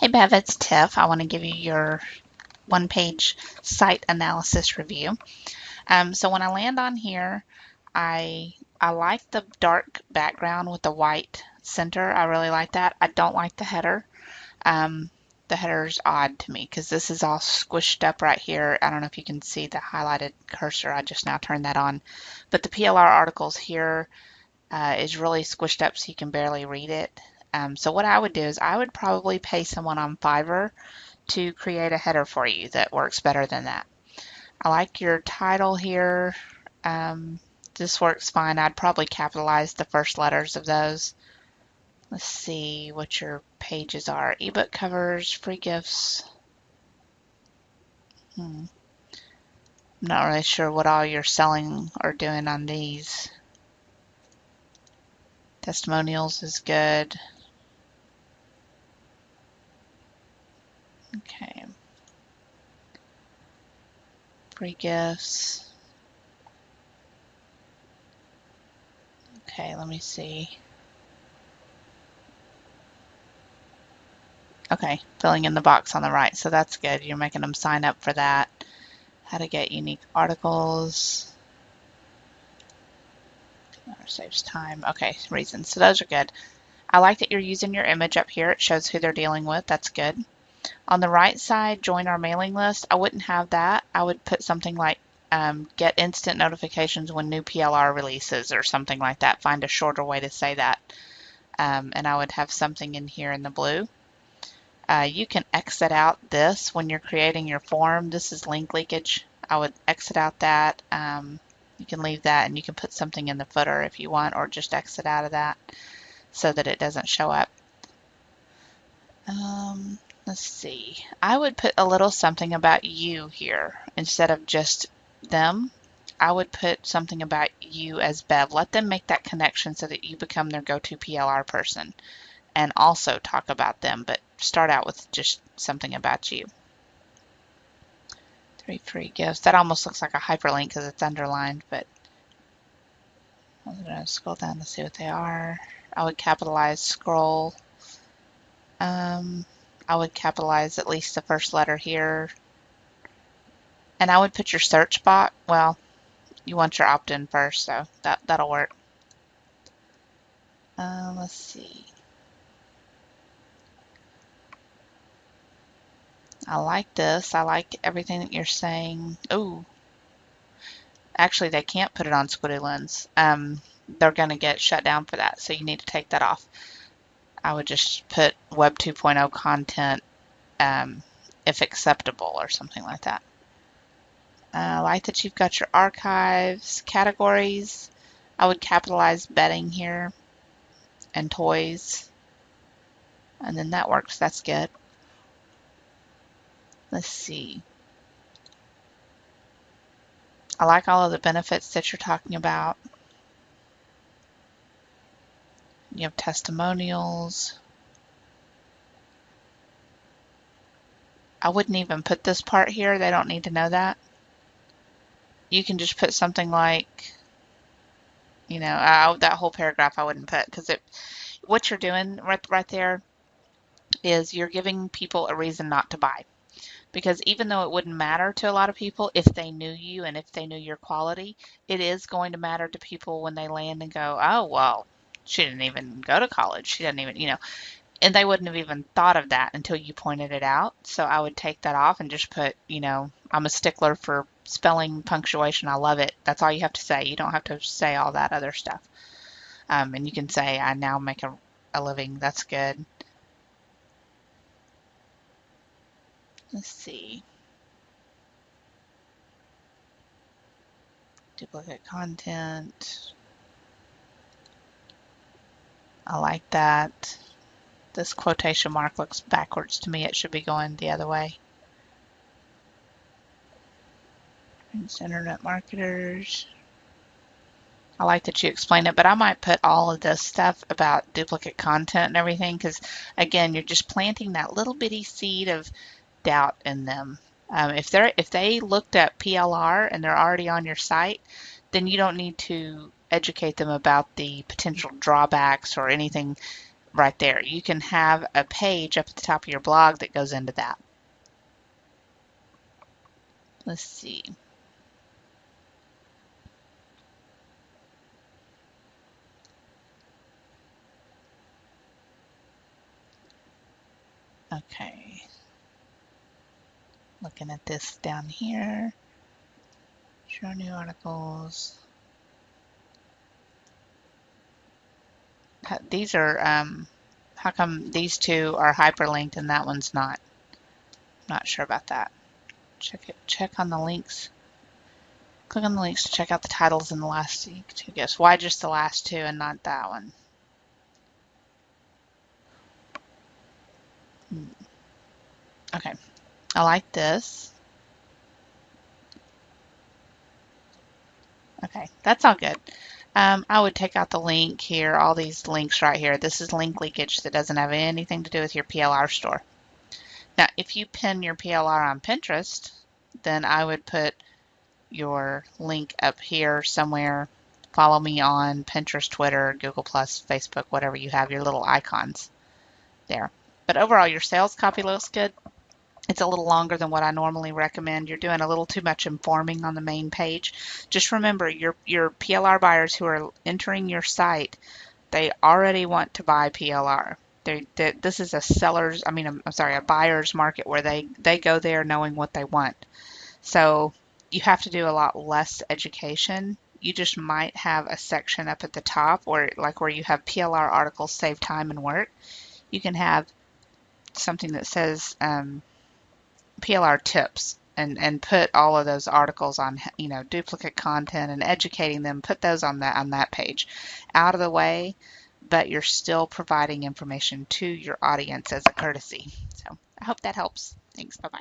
Hey Bev, it's Tiff. I want to give you your one-page site analysis review. So when I land on here, I like the dark background with the white center. I really like that. I don't like the header. Um, the header's odd to me because this is all squished up right here. I don't know if you can see the highlighted cursor. I just now turned that on. But the PLR articles here is really squished up so you can barely read it. So what I would do is I would probably pay someone on Fiverr to create a header for you that works better than that. I like your title here. Um, this works fine. I'd probably capitalize the first letters of those. Let's see what your pages are. Ebook covers, free gifts. I'm not really sure what all you're selling or doing on these. Testimonials is good. Okay. Free gifts. Okay, let me see. Okay, filling in the box on the right, so that's good. You're making them sign up for that. How to get unique articles. Saves time. Okay, reasons. So those are good. I like that you're using your image up here. It shows who they're dealing with. That's good. On the right side, join our mailing list. I wouldn't have that. I would put something like get instant notifications when new PLR releases or something like that. Find a shorter way to say that. And I would have something in here in the blue. You can exit out this when you're creating your form. This is link leakage. I would exit out that. You can leave that and you can put something in the footer if you want, or just exit out of that so that it doesn't show up. Let's see. I would put a little something about you here instead of just them. I would put something about you as Bev. Let them make that connection so that you become their go-to PLR person, and also talk about them, but start out with just something about you. 3 free gifts. That almost looks like a hyperlink because it's underlined, but I'm going to scroll down to see what they are. I would capitalize scroll. I would capitalize at least the first letter here. And I would put your search box. Well, you want your opt-in first, so that'll work. Let's see. I like this. I like everything that you're saying. Oh, actually, they can't put it on Squiddy Lens. They're going to get shut down for that, so you need to take that off. I would just put Web 2.0 content if acceptable or something like that. I like that you've got your archives, categories. I would capitalize bedding here and toys. And then that works. That's good. Let's see. I like all of the benefits that you're talking about. You have testimonials. I wouldn't even put this part here. They don't need to know that. You can just put something like, you know, that whole paragraph I wouldn't put, because what you're doing right there is you're giving people a reason not to buy. Because even though it wouldn't matter to a lot of people if they knew you and if they knew your quality, it is going to matter to people when they land and go, oh, well, she didn't even go to college. She didn't even, you know, and they wouldn't have even thought of that until you pointed it out. So I would take that off and just put, you know, I'm a stickler for spelling, punctuation. I love it. That's all you have to say. You don't have to say all that other stuff. And you can say, I now make a living. That's good. Let's see. Duplicate content. I like that. This quotation mark looks backwards to me. It should be going the other way. Internet marketers. I like that you explain it, but I might put all of this stuff about duplicate content and everything, because again, you're just planting that little bitty seed of doubt in them. If they looked at PLR and they're already on your site, then you don't need to educate them about the potential drawbacks or anything right there. You can have a page up at the top of your blog that goes into that. Let's see. Okay. Looking at this down here. Show new articles. These are, how come these two are hyperlinked and that one's not? Not sure about that. Check on the links. Click on the links to check out the titles in the last two gifts. Why just the last two and not that one? Okay, I like this. Okay, that's all good. I would take out the link here, all these links right here. This is link leakage that doesn't have anything to do with your PLR store. Now, if you pin your PLR on Pinterest, then I would put your link up here somewhere. Follow me on Pinterest, Twitter, Google+, Facebook, whatever you have, your little icons there. But overall, your sales copy looks good. It's a little longer than what I normally recommend. You're doing a little too much informing on the main page. Just remember, your PLR buyers who are entering your site, they already want to buy PLR. This is a buyer's market where they go there knowing what they want. So you have to do a lot less education. You just might have a section up at the top where you have PLR articles save time and work. You can have something that says PLR tips and put all of those articles on, duplicate content and educating them, put those on that page. Out of the way, but you're still providing information to your audience as a courtesy. So I hope that helps. Thanks. Bye-bye.